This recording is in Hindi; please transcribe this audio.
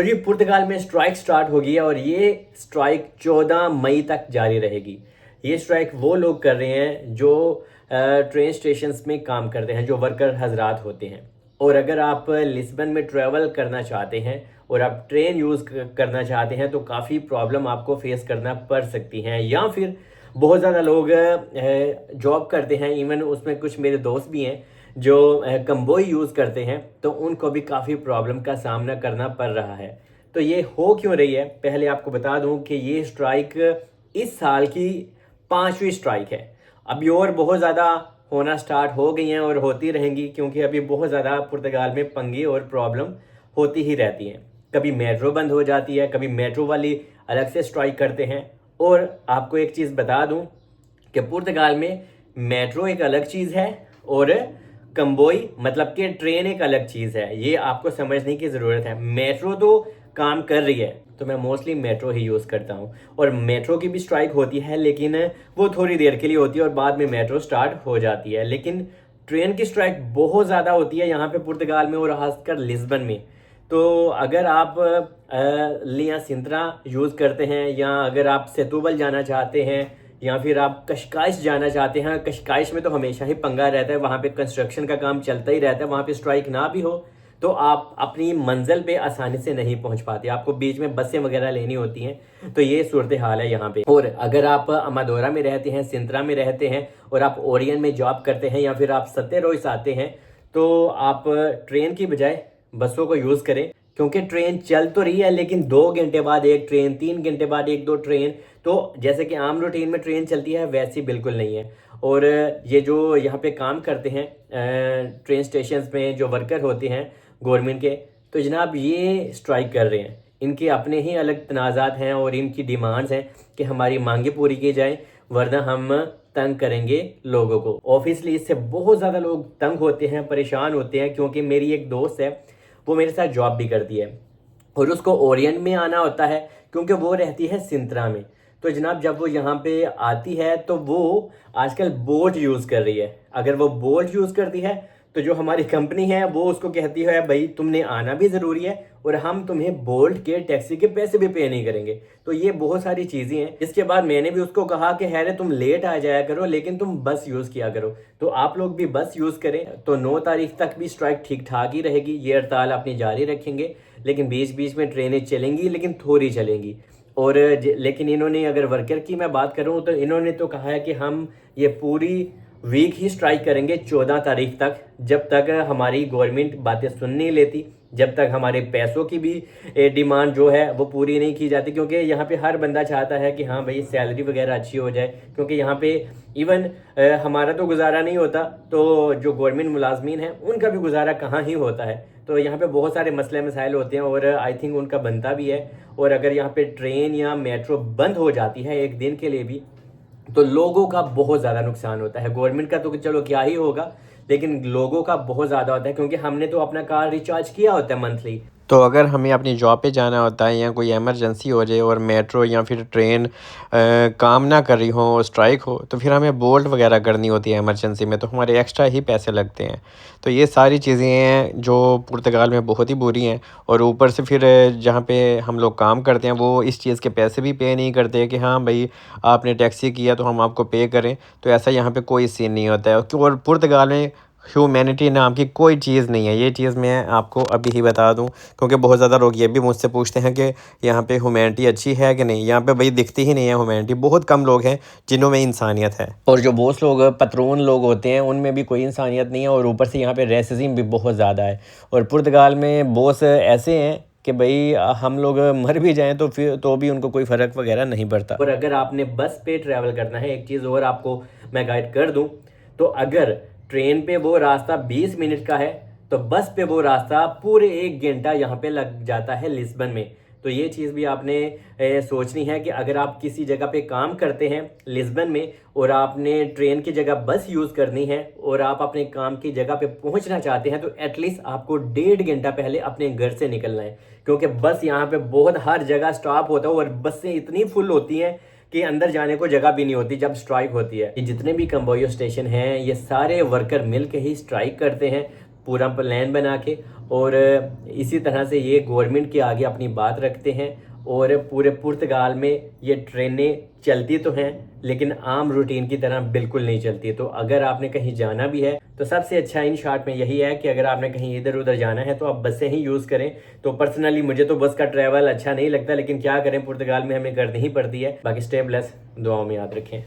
तो जी पुर्तगाल में स्ट्राइक स्टार्ट हो गई है और ये स्ट्राइक 14 मई तक जारी रहेगी। ये स्ट्राइक वो लोग कर रहे हैं जो ट्रेन स्टेशंस में काम करते हैं, जो वर्कर हजरात होते हैं। और अगर आप लिस्बन में ट्रैवल करना चाहते हैं और आप ट्रेन यूज़ करना चाहते हैं तो काफ़ी प्रॉब्लम आपको फेस करना पड़ सकती हैं। या फिर बहुत ज़्यादा लोग जॉब करते हैं, इवन उसमें कुछ मेरे दोस्त भी हैं जो कंबोई यूज़ करते हैं, तो उनको भी काफ़ी प्रॉब्लम का सामना करना पड़ रहा है। तो ये हो क्यों रही है, पहले आपको बता दूं कि ये स्ट्राइक इस साल की 5वीं स्ट्राइक है। अभी और बहुत ज़्यादा होना स्टार्ट हो गई हैं और होती रहेंगी, क्योंकि अभी बहुत ज़्यादा पुर्तगाल में पंगे और प्रॉब्लम होती ही रहती हैं। कभी मेट्रो बंद हो जाती है, कभी मेट्रो वाली अलग से स्ट्राइक करते हैं। और आपको एक चीज़ बता दूं कि पुर्तगाल में मेट्रो एक अलग चीज़ है और कंबोई मतलब कि ट्रेन एक अलग चीज़ है। ये आपको समझने की ज़रूरत है। मेट्रो तो काम कर रही है, तो मैं मोस्टली मेट्रो ही यूज़ करता हूँ। और मेट्रो की भी स्ट्राइक होती है, लेकिन वो थोड़ी देर के लिए होती है और बाद में मेट्रो स्टार्ट हो जाती है। लेकिन ट्रेन की स्ट्राइक बहुत ज़्यादा होती है यहाँ पे पुर्तगाल में और खासकर लिस्बन में। तो अगर आप लिया सिंत्रा यूज़ करते हैं, या अगर आप सेतुबल जाना चाहते हैं, या फिर आप कशकाइश जाना चाहते हैं, कशकाइश में तो हमेशा ही पंगा रहता है, वहाँ पे कंस्ट्रक्शन का काम चलता ही रहता है। वहाँ पे स्ट्राइक ना भी हो तो आप अपनी मंजिल पे आसानी से नहीं पहुँच पाते, आपको बीच में बसें वगैरह लेनी होती हैं। तो ये सूरत हाल है यहाँ पे। और अगर आप अमादोरा में रहते हैं, सिंत्रा में रहते हैं और आप ओरियन में जॉब करते हैं, या फिर आप सत्तेरोइस आते हैं, तो आप ट्रेन की बजाय बसों को यूज़ करें। क्योंकि ट्रेन चल तो रही है, लेकिन 2 घंटे बाद एक ट्रेन, 3 घंटे बाद एक दो ट्रेन, तो जैसे कि आम रूटीन में ट्रेन चलती है वैसी बिल्कुल नहीं है। और ये जो यहाँ पे काम करते हैं ट्रेन स्टेशन में, जो वर्कर होते हैं गवर्नमेंट के, तो जनाब ये स्ट्राइक कर रहे हैं। इनके अपने ही अलग तनाज़ात हैं और इनकी डिमांड्स हैं कि हमारी मांगे पूरी की जाए, वरना हम तंग करेंगे लोगों को। ऑब्वियसली इससे बहुत ज़्यादा लोग तंग होते हैं, परेशान होते हैं। क्योंकि मेरी एक दोस्त है, वो मेरे साथ जॉब भी करती है और उसको ओरियन में आना होता है, क्योंकि वो रहती है सिंत्रा में। तो जनाब जब वो यहाँ पे आती है तो वो आजकल बोट यूज़ कर रही है। अगर वो बोट यूज़ करती है तो जो हमारी कंपनी है वो उसको कहती है भाई तुमने आना भी ज़रूरी है और हम तुम्हें बोल्ट के टैक्सी के पैसे भी पे नहीं करेंगे। तो ये बहुत सारी चीज़ें हैं। इसके बाद मैंने भी उसको कहा कि हैरे तुम लेट आ जाया करो, लेकिन तुम बस यूज़ किया करो। तो आप लोग भी बस यूज़ करें। तो 9 तारीख तक भी स्ट्राइक ठीक ठाक ही रहेगी। ये हड़ताल अपनी जारी रखेंगे, लेकिन बीच बीच में ट्रेनें चलेंगी, लेकिन थोड़ी चलेंगी। और लेकिन इन्होंने, अगर वर्कर की मैं बात करूं तो इन्होंने तो कहा है कि हम ये पूरी वीक ही स्ट्राइक करेंगे 14 तारीख तक, जब तक हमारी गवर्नमेंट बातें सुन नहीं लेती, जब तक हमारे पैसों की भी डिमांड जो है वो पूरी नहीं की जाती। क्योंकि यहाँ पे हर बंदा चाहता है कि हाँ भाई सैलरी वगैरह अच्छी हो जाए, क्योंकि यहाँ पे इवन हमारा तो गुजारा नहीं होता, तो जो गवर्नमेंट मुलाजमीन हैं उनका भी गुजारा कहाँ ही होता है। तो यहाँ पे बहुत सारे मसले मसाइल होते हैं और आई थिंक उनका बनता भी है। और अगर यहाँ पे ट्रेन या मेट्रो बंद हो जाती है एक दिन के लिए भी, तो लोगों का बहुत ज़्यादा नुकसान होता है। गवर्नमेंट का तो चलो क्या ही होगा, लेकिन लोगों का बहुत ज़्यादा होता है, क्योंकि हमने तो अपना कार रिचार्ज किया होता है मंथली। तो अगर हमें अपनी जॉब पे जाना होता है या कोई इमरजेंसी हो जाए और मेट्रो या फिर ट्रेन काम ना कर रही हो, स्ट्राइक हो, तो फिर हमें बोल्ट वगैरह करनी होती है इमरजेंसी में, तो हमारे एक्स्ट्रा ही पैसे लगते हैं। तो ये सारी चीज़ें हैं जो पुर्तगाल में बहुत ही बुरी हैं। और ऊपर से फिर जहाँ पे हम लोग काम करते हैं वो इस चीज़ के पैसे भी पे नहीं करते कि हाँ भाई आपने टैक्सी किया तो हम आपको पे करें। तो ऐसा यहाँ पे कोई सीन नहीं होता है। और पुर्तगाल में ह्यूमैनिटी नाम की कोई चीज़ नहीं है। ये चीज़ मैं आपको अभी ही बता दूं, क्योंकि बहुत ज़्यादा लोग ये भी मुझसे पूछते हैं कि यहाँ पे ह्यूमैनिटी अच्छी है कि नहीं। यहाँ पे भाई दिखती ही नहीं है ह्यूमैनिटी। बहुत कम लोग हैं जिनों में इंसानियत है। और जो बॉस लोग, पतरोन लोग होते हैं, उनमें भी कोई इंसानियत नहीं है। और ऊपर से यहाँ पे रेसिज्म भी बहुत ज़्यादा है। और पुर्तगाल में बॉस ऐसे हैं कि भाई हम लोग मर भी जाएं तो फिर तो भी उनको कोई फ़र्क वगैरह नहीं पड़ता। और अगर आपने बस पे ट्रैवल करना है, एक चीज़ और आपको मैं गाइड कर दूं, तो अगर ट्रेन पे वो रास्ता 20 मिनट का है, तो बस पे वो रास्ता पूरे 1 घंटा यहाँ पे लग जाता है लिस्बन में। तो ये चीज़ भी आपने सोचनी है कि अगर आप किसी जगह पे काम करते हैं लिस्बन में और आपने ट्रेन की जगह बस यूज़ करनी है और आप अपने काम की जगह पे पहुंचना चाहते हैं, तो एटलीस्ट आपको 1.5 घंटा पहले अपने घर से निकलना है। क्योंकि बस यहाँ पे बहुत हर जगह स्टॉप होता है और बसें इतनी फुल होती हैं कि अंदर जाने को जगह भी नहीं होती जब स्ट्राइक होती है। ये जितने भी कंबोयो स्टेशन हैं, ये सारे वर्कर मिल के ही स्ट्राइक करते हैं। पूरा प्लान बना के, और इसी तरह से ये गवर्नमेंट के आगे अपनी बात रखते हैं। और पूरे पुर्तगाल में ये ट्रेनें चलती तो हैं लेकिन आम रूटीन की तरह बिल्कुल नहीं चलती। तो अगर आपने कहीं जाना भी है तो सबसे अच्छा इन शॉर्ट में यही है कि अगर आपने कहीं इधर उधर जाना है तो आप बसें ही यूज़ करें। तो पर्सनली मुझे तो बस का ट्रैवल अच्छा नहीं लगता, लेकिन क्या करें, पुर्तगाल में हमें करनी ही पड़ती है। बाकी स्टे ब्लेस, दुआओं में याद रखें।